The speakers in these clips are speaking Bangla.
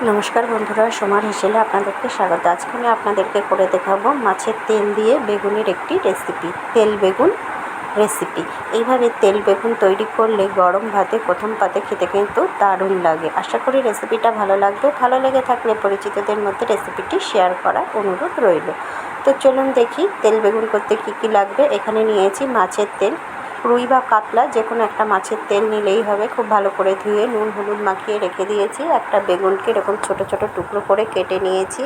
নমস্কার বন্ধুরা, সোমার হেসেলে আপনাদেরকে স্বাগত। আজকে আমি আপনাদেরকে করে দেখাবো মাছের তেল দিয়ে বেগুনের একটি রেসিপি, তেল বেগুন রেসিপি। এইভাবে তেল বেগুন তৈরি করলে গরম ভাতে প্রথম পাতে খেতে কিন্তু দারুণ লাগে। আশা করি রেসিপিটা ভালো লাগবে। ভালো লেগে থাকলে পরিচিতদের মধ্যে রেসিপিটি শেয়ার করার অনুরোধ রইল। তো চলুন দেখি তেল বেগুন করতে কী কী লাগবে। এখানে নিয়েছি মাছের তেল, রুই বা কাতলা যে কোনো একটা মাছের তেল নিলেই হবে। খুব ভালো করে ধুয়ে নুন হলুদ মাখিয়ে রেখে দিয়েছি। একটা বেগুনকে এরকম ছোট ছোট টুকরো করে কেটে নিয়েছি।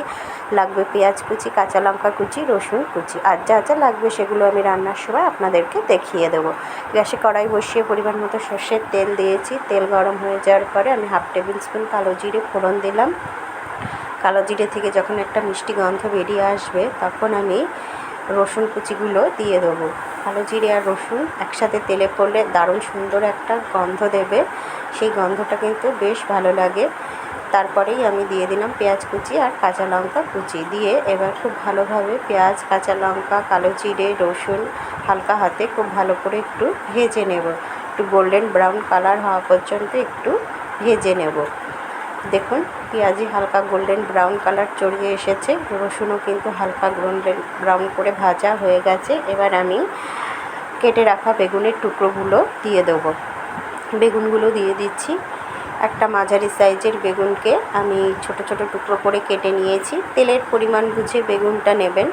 লাগবে পেঁয়াজ কুচি, কাঁচা লঙ্কা কুচি, রসুন কুচি। আর যা যা লাগবে সেগুলো আমি রান্নার সময় আপনাদেরকে দেখিয়ে দেবো। গ্যাসে কড়াই বসিয়ে পরিমাণ মতো সর্ষের তেল দিয়েছি। তেল গরম হয়ে যাওয়ার পরে আমি 1/2 টেবিল স্পুন কালো জিরে ফোড়ন দিলাম। কালো জিরে থেকে যখন একটা মিষ্টি গন্ধ বেরিয়ে আসবে তখন আমি রসুন কুচিগুলো দিয়ে দেবো। কালো জিরে আর রসুন একসাথে তেলে পড়লে দারুণ সুন্দর একটা গন্ধ দেবে। সেই গন্ধটা কিন্তু বেশ ভালো লাগে। তারপরেই আমি দিয়ে দিলাম পেঁয়াজ কুচি আর কাঁচা লঙ্কা কুচি দিয়ে এবার খুব ভালোভাবে পেঁয়াজ, কাঁচা লঙ্কা, কালো জিরে, রসুন হালকা হাতে খুব ভালো করে একটু ভেজে নেব। একটু গোল্ডেন ব্রাউন কালার হওয়া পর্যন্ত একটু ভেজে নেব। দেখুন পেঁয়াজি হালকা গোল্ডেন ব্রাউন কালার চড়িয়ে এসেছে, রসুনও কিন্তু হালকা গোল্ডেন ব্রাউন করে ভাজা হয়ে গেছে। এবার আমি কেটে রাখা বেগুনের টুকরোগুলো দিয়ে দেবো। বেগুনগুলো দিয়ে দিচ্ছি। একটা মাঝারি সাইজের বেগুনকে আমি ছোট ছোট টুকরো করে কেটে নিয়েছি। তেলের পরিমাণ বুঝে বেগুনটা নেবেন।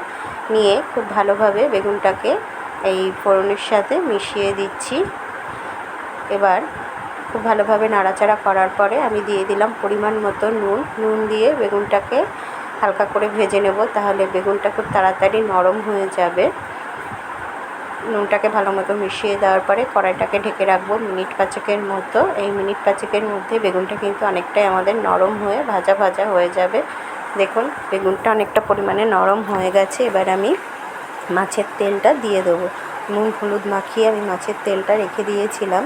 নিয়ে খুব ভালোভাবে বেগুনটাকে এই ফোড়নের সাথে মিশিয়ে দিচ্ছি। এবার খুব ভালোভাবে নাড়াচাড়া করার পরে আমি দিয়ে দিলাম পরিমাণ মতো নুন দিয়ে বেগুনটাকে হালকা করে ভেজে নেব, তাহলে বেগুনটা খুব তাড়াতাড়ি নরম হয়ে যাবে। নুনটাকে ভালো মতো মিশিয়ে দেওয়ার পরে কড়াইটাকে ঢেকে রাখবো মিনিট 5-এর মতো। এই মিনিট 5-এর মধ্যে বেগুনটা কিন্তু অনেকটাই আমাদের নরম হয়ে ভাজা ভাজা হয়ে যাবে। দেখুন বেগুনটা অনেকটা পরিমাণে নরম হয়ে গেছে। এবার আমি মাছের তেলটা দিয়ে দেবো। নুন হলুদ মাখিয়ে আমি মাছের তেলটা রেখে দিয়েছিলাম।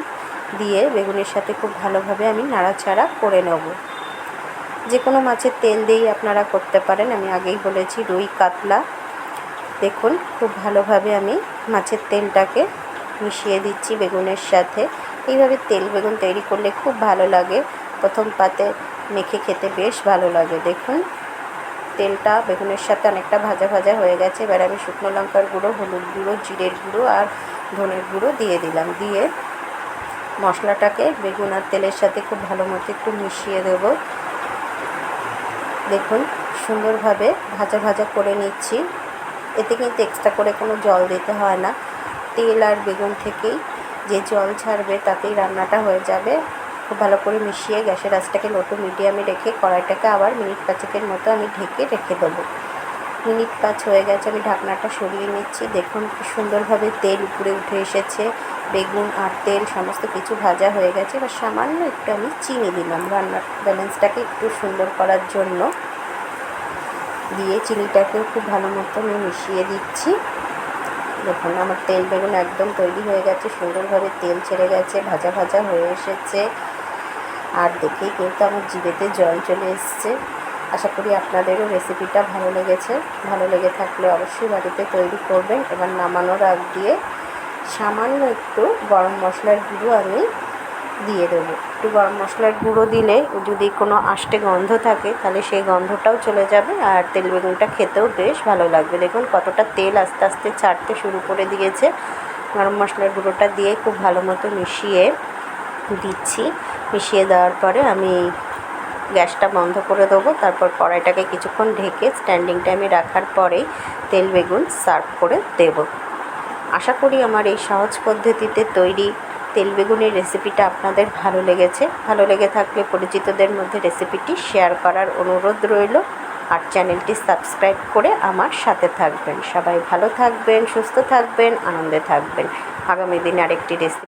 দিয়ে বেগুনের সাথে খুব ভালোভাবে আমি নাড়াচাড়া করে নেব। যে কোনো মাছের তেল দিয়েই আপনারা করতে পারেন, আমি আগেই বলেছি রুই কাতলা। দেখুন খুব ভালোভাবে আমি মাছের তেলটাকে মিশিয়ে দিচ্ছি বেগুনের সাথে। এইভাবে তেল বেগুন তৈরি করলে খুব ভালো লাগে। প্রথম পাতে মেখে খেতে বেশ ভালো লাগে। দেখুন তেলটা বেগুনের সাথে অনেকটা ভাজা ভাজা হয়ে গেছে। এবার আমি শুকনো লঙ্কার গুঁড়ো, হলুদ গুঁড়ো, জিরের গুঁড়ো আর ধনের গুঁড়ো দিয়ে দিলাম। দিয়ে মশলাটাকে বেগুন আর তেলের সাথে খুব ভালো মতো একটু মিশিয়ে দেব। দেখুন সুন্দরভাবে ভাজা ভাজা করে নিচ্ছি। এতে কিন্তু এক্সট্রা করে কোনো জল দিতে হয় না। তেল আর বেগুন থেকেই যে জল ছাড়বে তাতেই রান্নাটা হয়ে যাবে। খুব ভালো করে মিশিয়ে গ্যাসের আঁচটাকে লো টু মিডিয়ামে রেখে কড়াইটাকে আবার মিনিট 5-এর মতো আমি ঢেকে রেখে দেবো। মিনিট 5 হয়ে গেছে, আমি ঢাকনাটা সরিয়ে নিচ্ছি। দেখুন খুব সুন্দরভাবে তেল উপরে উঠে এসেছে। বেগুন আর তেল সমস্ত কিছু ভাজা হয়ে গেছে। এবার সামান্য একটু আমি চিনি দিলাম রান্নার ব্যালেন্সটাকে একটু সুন্দর করার জন্য। দিয়ে চিনিটাকেও খুব ভালো মতো আমি মিশিয়ে দিচ্ছি। দেখুন আমার তেল বেগুন একদম তৈরি হয়ে গেছে, সুন্দরভাবে তেল ছেড়ে গেছে, ভাজা ভাজা হয়ে এসেছে। আর দেখেই কিন্তু আমার জিভেতে জল চলে এসছে। আশা করি আপনাদেরও রেসিপিটা ভালো লেগেছে। ভালো লেগে থাকলে অবশ্যই বাড়িতে তৈরি করবেন। এবার নামানোর আগ দিয়ে সামান্য একটু গরম মশলার গুঁড়ো আমি দিয়ে দেবো। একটু গরম মশলার গুঁড়ো দিলে যদি কোনো আষ্টে গন্ধ থাকে তাহলে সেই গন্ধটাও চলে যাবে আর তেল বেগুনটা খেতেও বেশ ভালো লাগবে। দেখুন কতটা তেল আস্তে আস্তে ছাড়তে শুরু করে দিয়েছে। গরম মশলার গুঁড়োটা দিয়ে খুব ভালো মতো মিশিয়ে দিচ্ছি। মিশিয়ে দেওয়ার পরে আমি গ্যাসটা বন্ধ করে দেবো। তারপর কড়াইটাকে কিছুক্ষণ ঢেকে স্ট্যান্ডিং টাইমে রাখার পরেই তেল বেগুন সার্ভ করে দেব। আশা করি আমার এই সহজ পদ্ধতিতে তৈরি তেল বেগুনের রেসিপিটা আপনাদের ভালো লেগেছে। ভালো লেগে থাকলে পরিচিতদের মধ্যে রেসিপিটি শেয়ার করার অনুরোধ রইল। আর চ্যানেলটি সাবস্ক্রাইব করে আমার সাথে থাকবেন। সবাই ভালো থাকবেন, সুস্থ থাকবেন, আনন্দে থাকবেন। আগামী দিনে আরেকটি রেসিপি